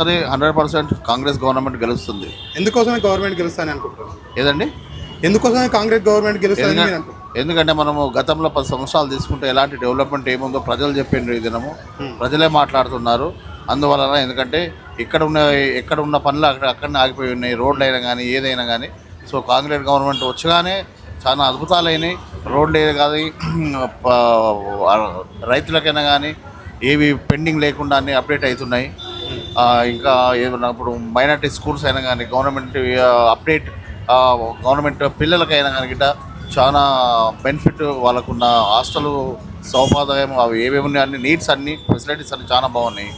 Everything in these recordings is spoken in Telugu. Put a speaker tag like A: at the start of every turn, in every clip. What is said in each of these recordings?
A: సరే 100% కాంగ్రెస్ గవర్నమెంట్ గెలుస్తుంది.
B: ఎందుకోసమే గవర్నమెంట్ గెలుస్తాను అనుకుంటున్నారు?
A: ఏదండి?
B: ఎందుకోసమే కాంగ్రెస్ గవర్నమెంట్ గెలుస్తారని మీరు అనుకుంటున్నారు?
A: ఎందుకంటే మనము గతంలో 10 సంవత్సరాలు తీసుకుంటే ఎలాంటి డెవలప్మెంట్ ఏముందో ప్రజలు చెప్పిండ్రు. ఈ దినము ప్రజలే మాట్లాడుతున్నారు. అందువలన ఎందుకంటే ఎక్కడ ఉన్న పనులు అక్కడనే ఆగిపోయి ఉన్నాయి. రోడ్లు అయినా కానీ ఏదైనా కానీ. సో కాంగ్రెస్ గవర్నమెంట్ వచ్చగానే చాలా అద్భుతాలైనాయి. రోడ్లు కానీ రైతులకైనా కానీ ఏవి పెండింగ్ లేకుండా అన్నీ అప్డేట్ అవుతున్నాయి. ఇంకా ఏదన్నా ఇప్పుడు మైనార్టీ స్కూల్స్ అయినా కానీ గవర్నమెంట్ అప్డేట్, గవర్నమెంట్ పిల్లలకైనా కానీ గిట్ట చాలా బెనిఫిట్, వాళ్ళకున్న హాస్టల్ సౌపాదాయం అవి ఏమేమి ఉన్నాయి అన్ని నీడ్స్ అన్ని ఫెసిలిటీస్ అన్ని చాలా బాగున్నాయి.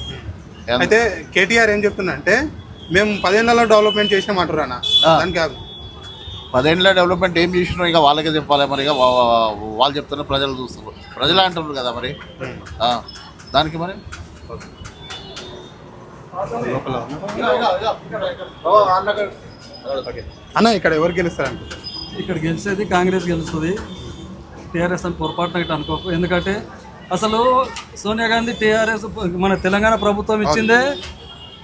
B: అయితే కేటీఆర్ ఏం చెప్తున్నా అంటే మేము 10 ఏళ్లలో డెవలప్మెంట్ చేసినామంటారు అన్న. దానికి
A: 10 ఏళ్ళ డెవలప్మెంట్ ఏం చేసినాం ఇక వాళ్ళకే చెప్పాలి. మరి ఇక వాళ్ళు చెప్తున్నారు, ప్రజలు చూస్తున్నారు, ప్రజలే అంటున్నారు కదా మరి. దానికి మరి
B: అన్న ఇక్కడ ఎవరు గెలుస్తారంట?
C: ఇక్కడ గెలిచేది కాంగ్రెస్ గెలుస్తుంది. టీఆర్ఎస్ అని పొరపాటున ఇట్లా అనుకోకు. ఎందుకంటే అసలు సోనియా గాంధీ టీఆర్ఎస్ మన తెలంగాణ ప్రభుత్వం ఇచ్చిందే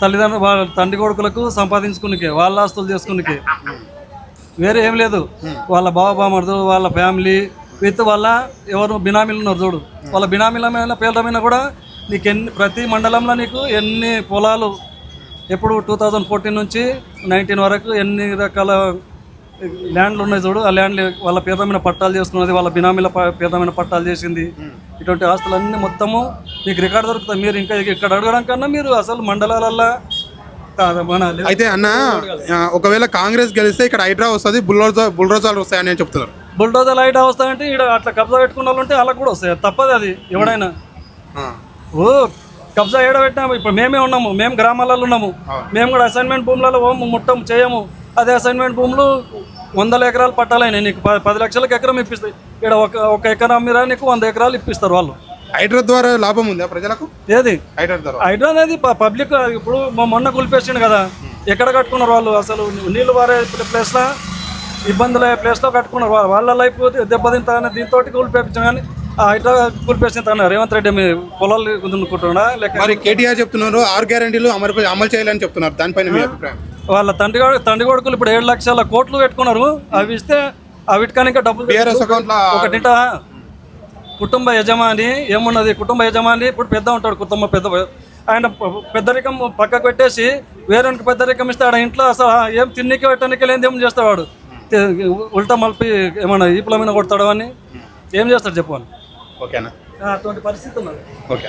C: తల్లిదండ్రులు వాళ్ళ తండ్రి కొడుకులకు సంపాదించుకునికే, వాళ్ళ ఆస్తులు చేసుకునికే, వేరే ఏం లేదు. వాళ్ళ బావబామర్దు, వాళ్ళ ఫ్యామిలీ విత్ వాళ్ళ ఎవరు బినామీలు ఉన్నారు చూడు, వాళ్ళ బినామీల పేర్ల మీద కూడా నీకు ప్రతి మండలంలో నీకు ఎన్ని పొలాలు ఎప్పుడు 2014 నుంచి 19 వరకు ఎన్ని రకాల ల్యాండ్లు ఉన్నాయి చూడు. ఆ ల్యాండ్లు వాళ్ళ పేద మీద పట్టాలు చేసుకున్నది, వాళ్ళ బినామీల పేద మీద పట్టాలు చేసింది. ఇటువంటి ఆస్తులన్నీ మొత్తము మీకు రికార్డు దొరుకుతాయి. మీరు ఇంకా ఇక్కడ అడగడం కన్నా మీరు అసలు మండలాలల్లో
B: అయితే అన్న ఒకవేళ కాంగ్రెస్ గెలిస్తే ఇక్కడ హైడ్రా వస్తుంది, బుల్డోజాలు వస్తాయని నేను చెప్తున్నారు.
C: బుల్డోజాలు హైడ్రా వస్తాయంటే ఇక్కడ అట్లా కబ్జా పెట్టుకున్న వాళ్ళు ఉంటే అలా కూడా వస్తాయి. తప్పదు అది ఎవడైనా. ఓ కబ్జా ఏడబెట్టినా ఇప్పుడు మేమే ఉన్నాము, మేము గ్రామాలలో ఉన్నాము, మేము కూడా అసైన్మెంట్ భూములలో ముట్టం చేయము. అదే అసైన్మెంట్ భూములు 100 ఎకరాలు పట్టాలైనా నీకు 10 లక్షలకు ఎకరం ఇప్పిస్తాయి. ఇక్కడ ఒక ఎకరం అమ్మిరా నీకు 100 ఎకరాలు ఇప్పిస్తారు వాళ్ళు.
B: హైడ్రా ద్వారా లాభం ఉందా ప్రజలకు?
C: ఏది హైడ్రా అనేది పబ్లిక్ ఇప్పుడు మొన్న కూల్పేసిండు కదా, ఎక్కడ కట్టుకున్నారు వాళ్ళు? అసలు నీళ్లు పారే ప్లేస్లో, ఇబ్బందులు అయ్యే ప్లేస్లో కట్టుకున్నారు. వాళ్ళ లైఫ్ దెబ్బతింటానే దీంతో కూల్పేపించాం. కానీ ఆ హైడ్రా కూల్పేసిన రేవంత్ రెడ్డి మీ పొలాలు కుదునుకుంటున్నా లేక
B: మరి కేటీఆర్ చెప్తున్నారు 6 గ్యారెంటీలు అమలు చేయాలని చెప్తున్నారు. దానిపైన మీ అభిప్రాయం?
C: వాళ్ళ తండ్రి కొడుకులు ఇప్పుడు 7 లక్షల కోట్లు పెట్టుకున్నారు. అవి ఇస్తే అవిటికని ఇంకా డబ్బులు ఒకటింట కుటుంబ యజమాని ఏమున్నది, కుటుంబ యజమాని ఇప్పుడు పెద్ద ఉంటాడు, పెద్ద ఆయన పెద్దరికం పక్కకు పెట్టేసి వేరేకి పెద్దరికం ఇస్తే ఆడ ఇంట్లో అసలు ఏం తిన్నికి పెట్టడానికి లేని ఏం చేస్తాడు వాడు. ఉల్టా మలిపి ఏమన్నా ఈపుల మీద కొడతాడు అని ఏం చేస్తాడు చెప్పాలి.
B: ఓకేనా?
C: అటువంటి పరిస్థితి ఉన్నది.
B: ఓకే.